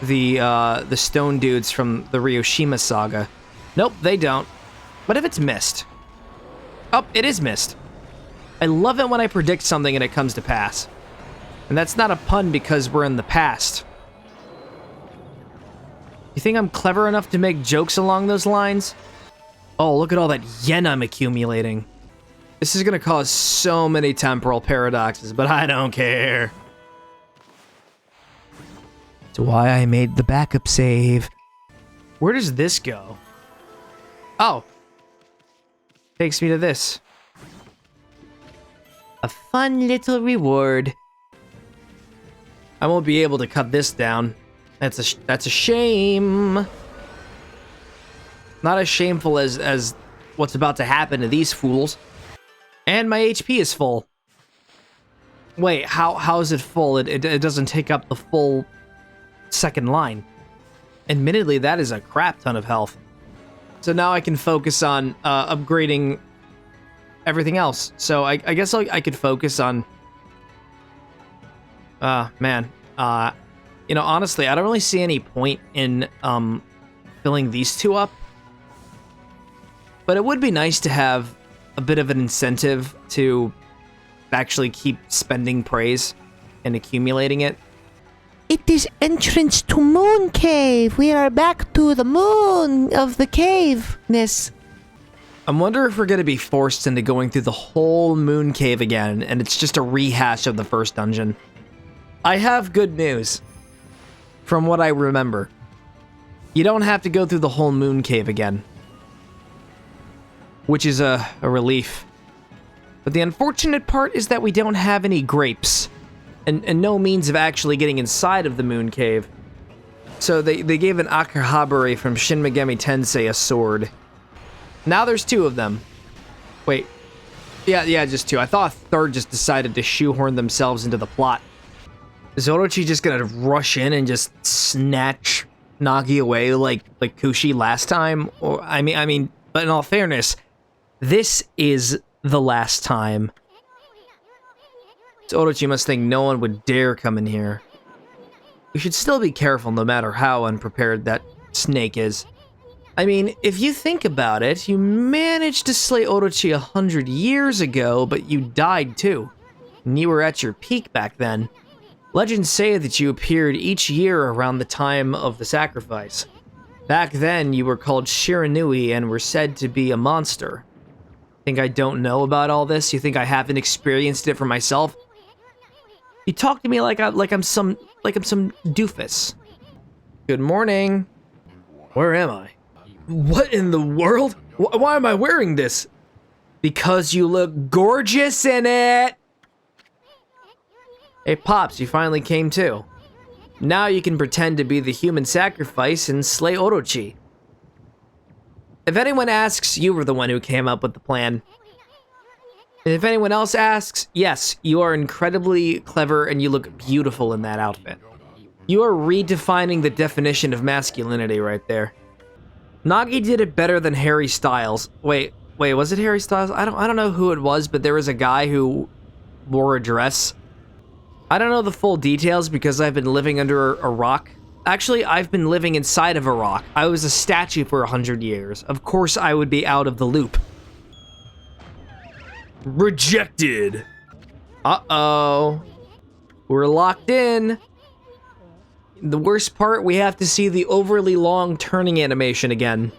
the stone dudes from the Ryoshima saga. Nope, they don't. What if it's mist? Oh, it is mist. I love it when I predict something and it comes to pass. And that's not a pun because we're in the past. You think I'm clever enough to make jokes along those lines? Oh, look at all that yen I'm accumulating. This is gonna cause so many temporal paradoxes, but I don't care. That's why I made the backup save. Where does this go? Oh. Takes me to this. A fun little reward. I won't be able to cut this down. That's a shame. Not as shameful as what's about to happen to these fools. And my HP is full. Wait, how is it full? It doesn't take up the full second line. Admittedly, that is a crap ton of health. So now I can focus on upgrading everything else. So I guess I could focus on... man. You know, honestly, I don't really see any point in filling these 2 up. But it would be nice to have a bit of an incentive to actually keep spending praise and accumulating it. It is entrance to Moon Cave. We are back to the moon of the caveness. I wonder if we're going to be forced into going through the whole moon cave again, and it's just a rehash of the first dungeon. I have good news. From what I remember, you don't have to go through the whole moon cave again. Which is a relief. But the unfortunate part is that we don't have any grapes. And no means of actually getting inside of the moon cave. So they gave an Akihabara from Shin Megami Tensei a sword. Now there's 2 of them. Wait. Yeah, just 2. I thought a third just decided to shoehorn themselves into the plot. Is Orochi just gonna rush in and just snatch Nagi away like Kushi last time? Or I mean, but in all fairness, this is the last time So Orochi must think no one would dare come in here. We should still be careful no matter how unprepared that snake is. I mean, if you think about it, you managed to slay Orochi 100 years ago, but you died too. And you were at your peak back then. Legends say that you appeared each year around the time of the sacrifice. Back then, you were called Shiranui and were said to be a monster. Think I don't know about all this? You think I haven't experienced it for myself? You talk to me like I'm some doofus. Good morning. Where am I? What in the world? Why am I wearing this? Because you look gorgeous in it! Hey Pops, you finally came too. Now you can pretend to be the human sacrifice and slay Orochi. If anyone asks, you were the one who came up with the plan. And if anyone else asks, yes, you are incredibly clever and you look beautiful in that outfit. You are redefining the definition of masculinity right there. Nagi did it better than Harry Styles. Wait, was it Harry Styles? I don't know who it was, but there was a guy who wore a dress. I don't know the full details because I've been living under a rock. Actually, I've been living inside of a rock. I was a statue for 100 years. Of course I would be out of the loop. Rejected. Uh-oh. We're locked in. The worst part, we have to see the overly long turning animation again.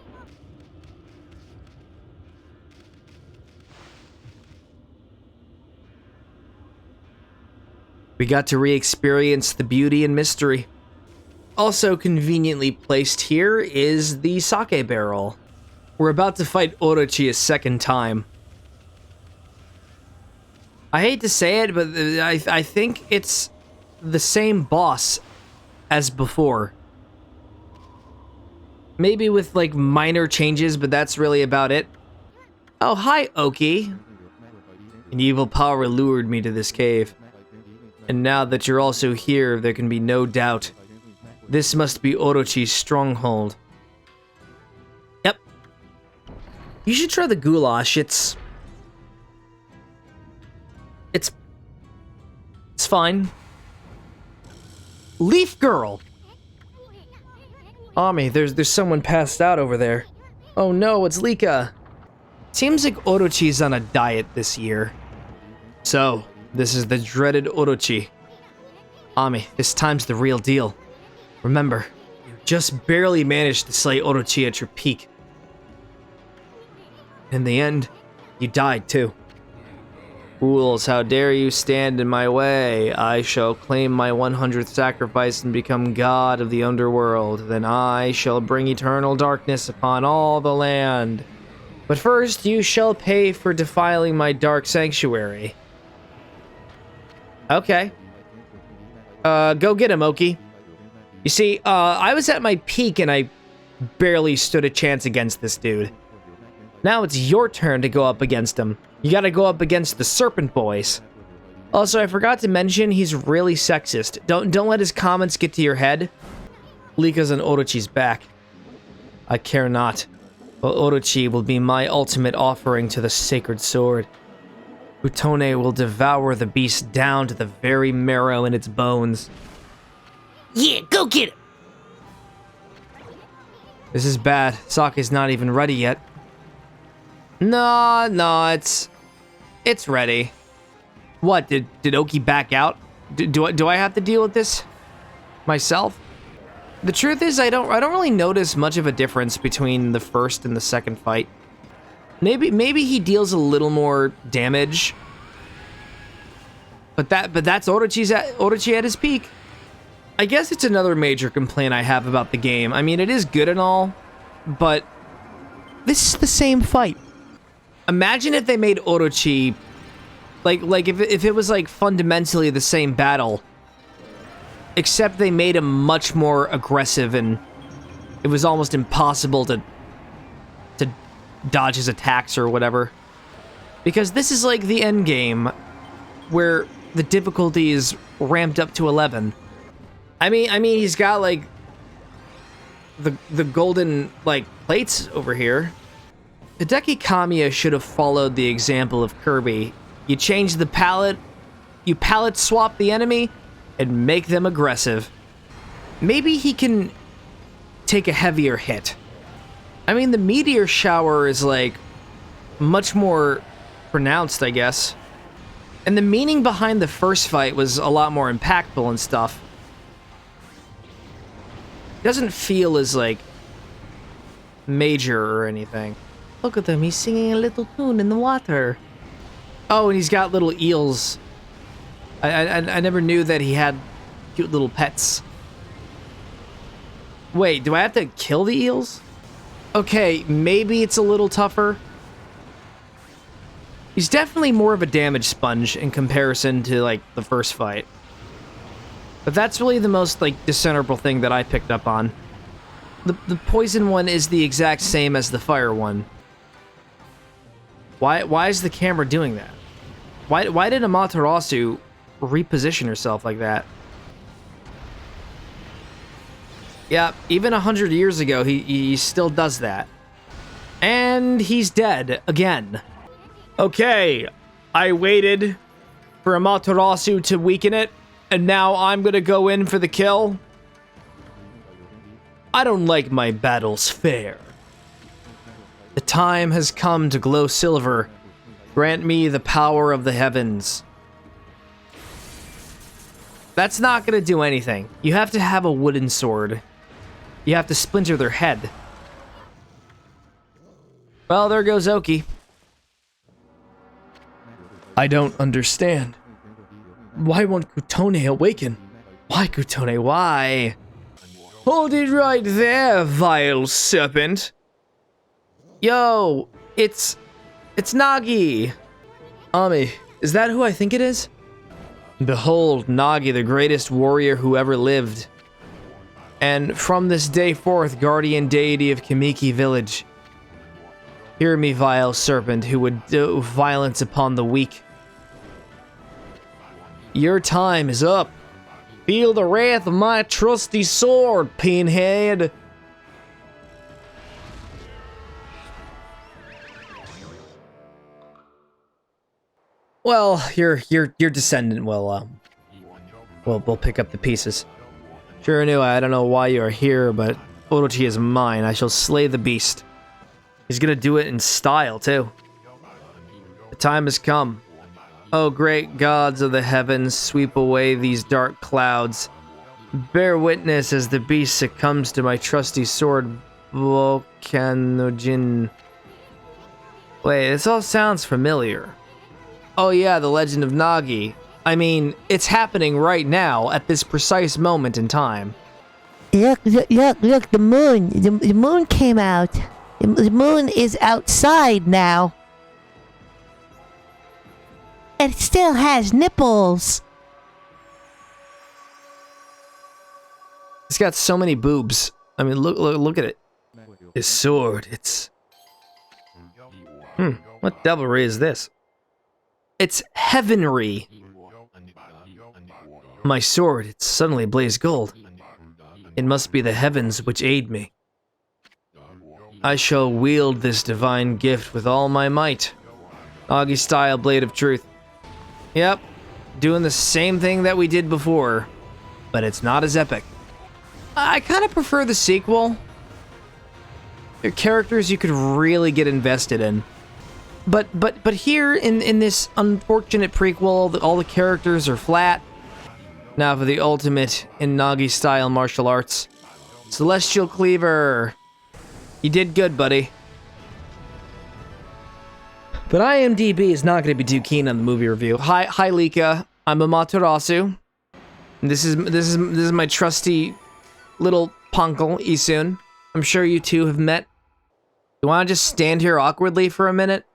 We got to re-experience the beauty and mystery. Also conveniently placed here is the sake barrel. We're about to fight Orochi a second time. I hate to say it, but I think it's the same boss as before. Maybe with like minor changes, but that's really about it. Oh, hi, Oki. An evil power lured me to this cave. And now that you're also here, there can be no doubt. This must be Orochi's stronghold. Yep. You should try the goulash. It's fine. Leaf Girl! Ami, there's someone passed out over there. Oh no, it's Lika. Seems like Orochi's on a diet this year. So, this is the dreaded Orochi. Ami, this time's the real deal. Remember, you just barely managed to slay Orochi at your peak. In the end, you died too. Fools, how dare you stand in my way? I shall claim my 100th sacrifice and become god of the underworld. Then I shall bring eternal darkness upon all the land. But first, you shall pay for defiling my dark sanctuary. Okay. Go get him, Oki. You see, I was at my peak and I barely stood a chance against this dude. Now it's your turn to go up against him. You gotta go up against the Serpent Boys. Also, I forgot to mention, he's really sexist. Don't let his comments get to your head. Lika's on Orochi's back. I care not. But Orochi will be my ultimate offering to the sacred sword. Utone will devour the beast down to the very marrow in its bones. Yeah, go get him! This is bad. Sake's not even ready yet. No, it's ready. What, did Oki back out? Do I have to deal with this myself? The truth is, I don't really notice much of a difference between the first and the second fight. Maybe he deals a little more damage. But that's Orochi at his peak. I guess it's another major complaint I have about the game. I mean, it is good and all, but this is the same fight. Imagine if they made Orochi like if it was like fundamentally the same battle, except they made him much more aggressive and it was almost impossible to dodge his attacks or whatever. Because this is like the end game where the difficulty is ramped up to 11. I mean he's got like the golden like plates over here. Hideki Kamiya should have followed the example of Kirby. You change the palette, you palette swap the enemy and make them aggressive. Maybe he can take a heavier hit. I mean, the meteor shower is like much more pronounced, I guess. And the meaning behind the first fight was a lot more impactful and stuff. It doesn't feel as like major or anything. Look at him, he's singing a little tune in the water. Oh, and he's got little eels. I never knew that he had cute little pets. Wait, do I have to kill the eels? Okay, maybe it's a little tougher. He's definitely more of a damage sponge in comparison to, like, the first fight. But that's really the most, like, discernible thing that I picked up on. The poison one is the exact same as the fire one. Why is the camera doing that? Why did Amaterasu reposition herself like that? Yeah, even 100 years ago, he still does that. And he's dead again. Okay, I waited for Amaterasu to weaken it, and now I'm gonna go in for the kill. I don't like my battles fair. The time has come to glow silver. Grant me the power of the heavens. That's not gonna do anything. You have to have a wooden sword. You have to splinter their head. Well, there goes Ōki. I don't understand. Why won't Kutone awaken? Why, Kutone, why? Hold it right there, vile serpent. Yo, it's Nagi. Ami, is that who I think it is? Behold, Nagi, the greatest warrior who ever lived. And from this day forth, guardian deity of Kamiki village. Hear me, vile serpent, who would do violence upon the weak. Your time is up. Feel the wrath of my trusty sword, pinhead. Well, your descendant will pick up the pieces. Sure knew I don't know why you are here, but Orochi is mine. I shall slay the beast. He's gonna do it in style too. The time has come. Oh, great gods of the heavens, sweep away these dark clouds. Bear witness as the beast succumbs to my trusty sword, Volcanojin. Wait, this all sounds familiar. Oh yeah, the legend of Nagi. I mean, it's happening right now, at this precise moment in time. Look, the moon. The moon came out. The moon is outside now. It still has nipples. It's got so many boobs. I mean, look at it. His sword, it's... what devilry is this? It's heavenry. My sword, it's suddenly blazed gold. It must be the heavens which aid me. I shall wield this divine gift with all my might. Nagi-style blade of truth. Yep, doing the same thing that we did before, but it's not as epic. I kind of prefer the sequel. They're characters you could really get invested in. But here in this unfortunate prequel, all the characters are flat. Now for the ultimate in Nagi-style martial arts. Celestial Cleaver. You did good, buddy. But IMDb is not going to be too keen on the movie review. Hi Lika. I'm Amaterasu. This is my trusty little punkle, Issun. I'm sure you two have met. You want to just stand here awkwardly for a minute?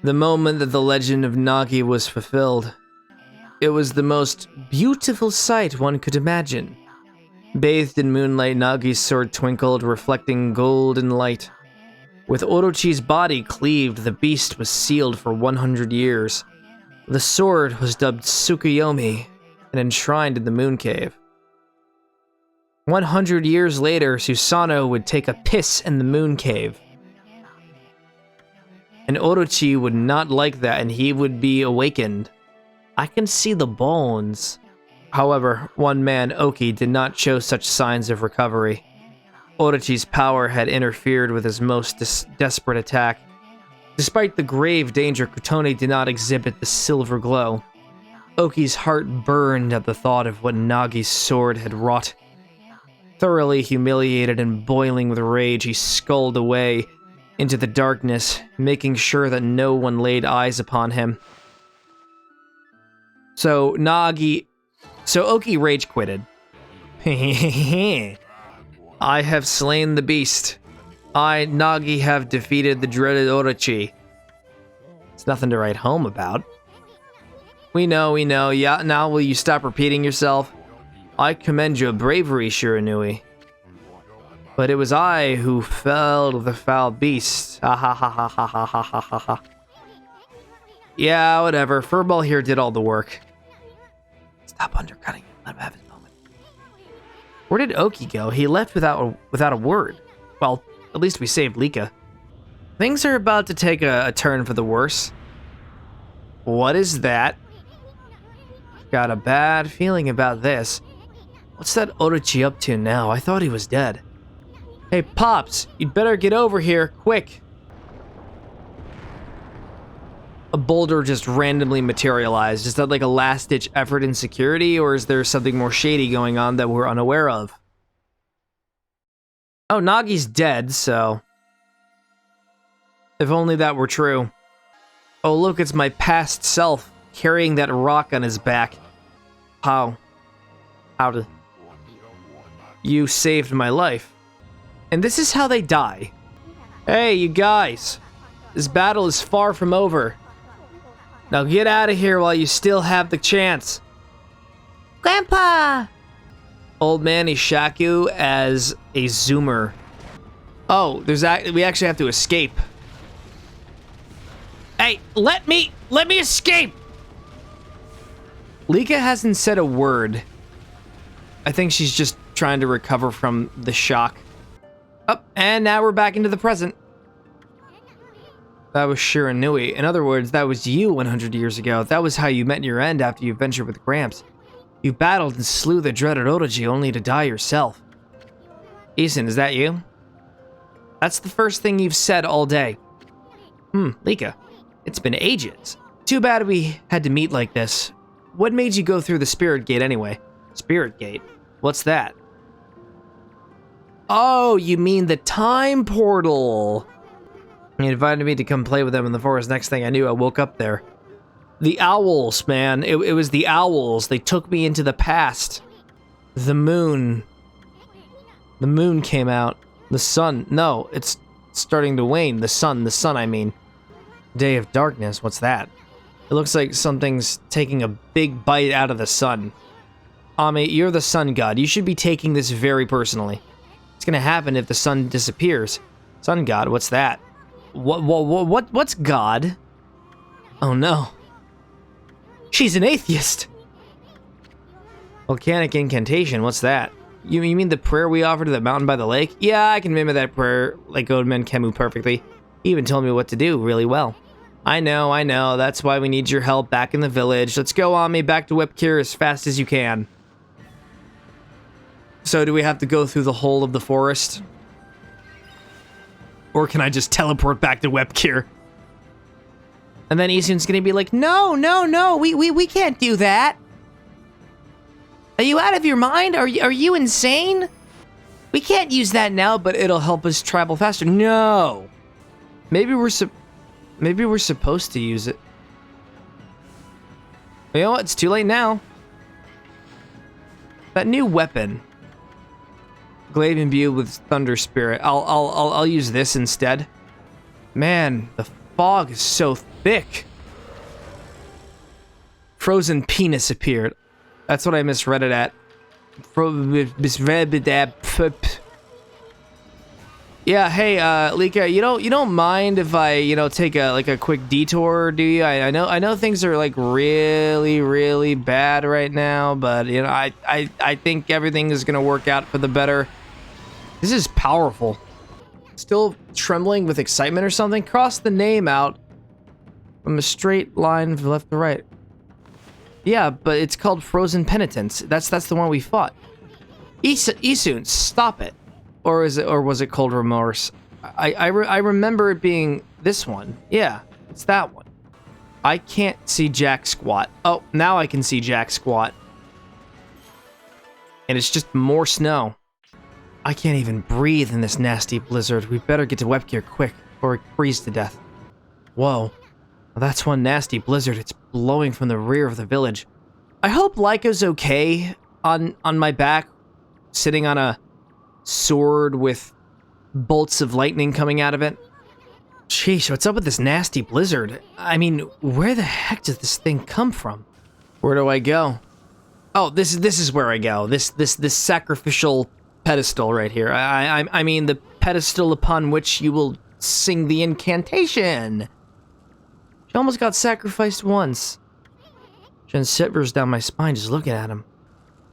The moment that the legend of Nagi was fulfilled, it was the most beautiful sight one could imagine. Bathed in moonlight, Nagi's sword twinkled, reflecting golden light. With Orochi's body cleaved, the beast was sealed for 100 years. The sword was dubbed Tsukuyomi and enshrined in the moon cave. 100 years later, Susanoo would take a piss in the moon cave. And Orochi would not like that, and he would be awakened. I can see the bones. However, one man, Oki, did not show such signs of recovery. Orochi's power had interfered with his most desperate attack. Despite the grave danger, Kutone did not exhibit the silver glow. Oki's heart burned at the thought of what Nagi's sword had wrought. Thoroughly humiliated and boiling with rage, he sculled away into the darkness, making sure that no one laid eyes upon him. So Oki rage quitted. I have slain the beast. I, Nagi, have defeated the dreaded Orochi. It's nothing to write home about. We know. Yeah, now will you stop repeating yourself? I commend your bravery, Shiranui. But it was I who felled the foul beast. Ha ha ha ha ha ha ha ha ha. Yeah, whatever. Furball here did all the work. Stop undercutting him. Let him have his moment. Where did Oki go? He left without a word. Well, at least we saved Lika. Things are about to take a turn for the worse. What is that? Got a bad feeling about this. What's that Orochi up to now? I thought he was dead. Hey, Pops, you'd better get over here, quick. A boulder just randomly materialized. Is that like a last-ditch effort in security, or is there something more shady going on that we're unaware of? Oh, Nagi's dead, so... If only that were true. Oh, look, it's my past self, carrying that rock on his back. How did... You saved my life. And this is how they die. Hey, you guys. This battle is far from over. Now get out of here while you still have the chance. Grandpa! Old Man Ishaku as a zoomer. Oh, we actually have to escape. Hey, let me escape! Lika hasn't said a word. I think she's just trying to recover from the shock. Oh, and now we're back into the present. That was Shiranui. In other words, that was you 100 years ago. That was how you met your end after you ventured with Gramps. You battled and slew the dreaded Orochi only to die yourself. Issun, is that you? That's the first thing you've said all day. Lika. It's been ages. Too bad we had to meet like this. What made you go through the Spirit Gate anyway? Spirit Gate? What's that? Oh, you mean the time portal. He invited me to come play with them in the forest. Next thing I knew, I woke up there. The owls, man. It was the owls. They took me into the past. The moon. The moon came out. The sun. No, it's starting to wane. The sun, I mean. Day of darkness. What's that? It looks like something's taking a big bite out of the sun. Ami, you're the sun god. You should be taking this very personally. What's gonna happen if the sun disappears? Sun god, what's that? What's God? Oh no. She's an atheist! Volcanic incantation, what's that? You mean the prayer we offered to the mountain by the lake? Yeah, I can mimic that prayer like Oldman Kemu perfectly. He even told me what to do really well. I know, that's why we need your help back in the village. Let's go, Ami, back to Webkir as fast as you can. So do we have to go through the whole of the forest? Or can I just teleport back to Webkir? And then Issun's gonna be like, no, we can't do that. Are you out of your mind? Are you insane? We can't use that now, but it'll help us travel faster. No. Maybe we're supposed to use it. You know what? It's too late now. That new weapon. Glaive imbued with Thunder Spirit. I'll use this instead. Man, the fog is so thick. Frozen penis appeared. That's what I misread it at. Yeah, hey, Lika, you don't mind if I, take a quick detour, do you? I know things are like really bad right now, but I think everything is gonna work out for the better. This is powerful. Still trembling with excitement or something? Cross the name out from a straight line from left to right. Yeah, but it's called Frozen Penitence. That's the one we fought. Issun, stop it. Or was it Cold Remorse? I remember it being this one. Yeah, it's that one. I can't see Jack squat. Oh, now I can see Jack squat. And it's just more snow. I can't even breathe in this nasty blizzard. We better get to Webgear quick, or we freeze to death. Whoa. Well, that's one nasty blizzard. It's blowing from the rear of the village. I hope Lyco's okay on my back, sitting on a sword with bolts of lightning coming out of it. Sheesh, what's up with this nasty blizzard? I mean, where the heck does this thing come from? Where do I go? Oh, this is where I go. This sacrificial pedestal right here. I mean the pedestal upon which you will sing the incantation. She almost got sacrificed once. Jen shivers down my spine just looking at him.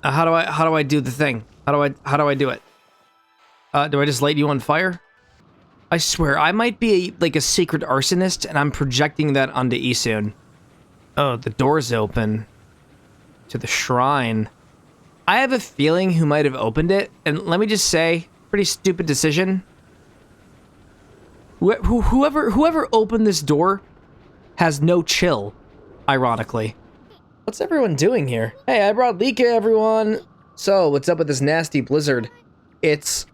How do I do the thing? How do I do it? Do I just light you on fire? I swear, I might be like a secret arsonist, and I'm projecting that onto Issun. Oh, the door's open. To the shrine. I have a feeling who might have opened it, and let me just say, pretty stupid decision. Whoever opened this door has no chill, ironically. What's everyone doing here? Hey, I brought Lika, everyone. So, what's up with this nasty blizzard? It's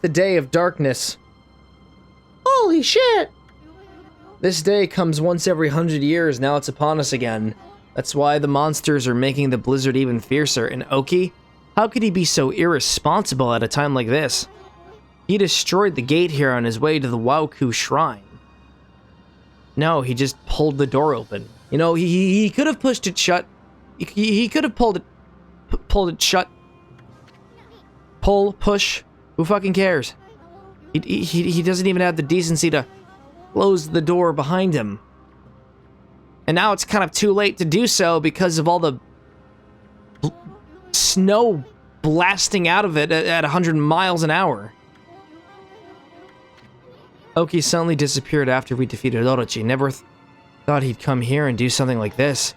the day of darkness. Holy shit! This day comes once every 100 years, now it's upon us again. That's why the monsters are making the blizzard even fiercer. And Oki? How could he be so irresponsible at a time like this? He destroyed the gate here on his way to the Wauku Shrine. No, he just pulled the door open. You know, he could have pushed it shut. He could have pulled it shut. Pull, push. Who fucking cares? He doesn't even have the decency to close the door behind him. And now it's kind of too late to do so because of all the snow blasting out of it at 100 miles an hour. Oki suddenly disappeared after we defeated Orochi. Never thought he'd come here and do something like this.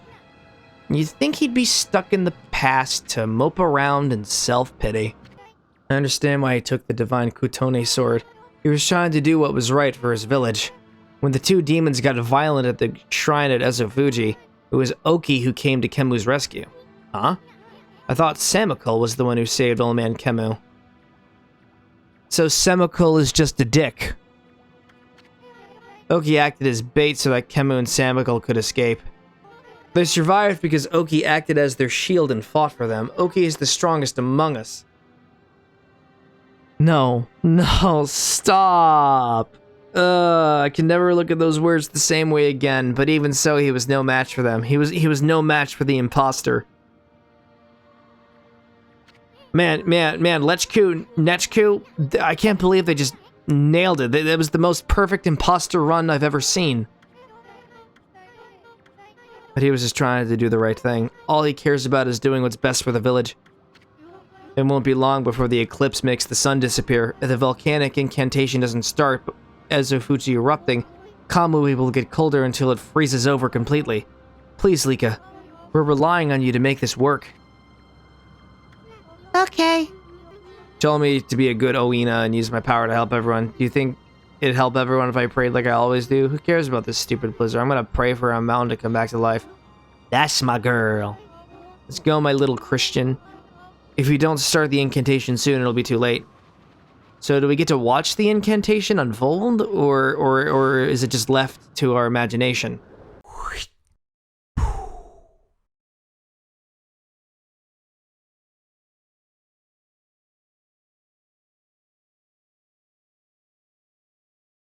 You'd think he'd be stuck in the past to mope around in self-pity. I understand why he took the divine Kutone sword. He was trying to do what was right for his village. When the two demons got violent at the shrine at Ezofuji, it was Oki who came to Kemu's rescue. Huh? I thought Samikul was the one who saved old man Kemu. So Samikul is just a dick. Oki acted as bait so that Kemu and Samikul could escape. They survived because Oki acted as their shield and fought for them. Oki is the strongest among us. No, stop. I can never look at those words the same way again, but even so, he was no match for them. He was no match for the imposter. Man, Nechku, I can't believe they just nailed it. That was the most perfect imposter run I've ever seen. But he was just trying to do the right thing. All he cares about is doing what's best for the village. It won't be long before the eclipse makes the sun disappear. If the volcanic incantation doesn't start, but Ezofuji erupting, Kamu will get colder until it freezes over completely. Please, Lika, we're relying on you to make this work. Okay. Told me to be a good Oina and use my power to help everyone. Do you think it'd help everyone if I prayed like I always do? Who cares about this stupid blizzard? I'm gonna pray for a mountain to come back to life. That's my girl. Let's go, my little Christian. If we don't start the incantation soon, it'll be too late. So do we get to watch the incantation unfold, or is it just left to our imagination?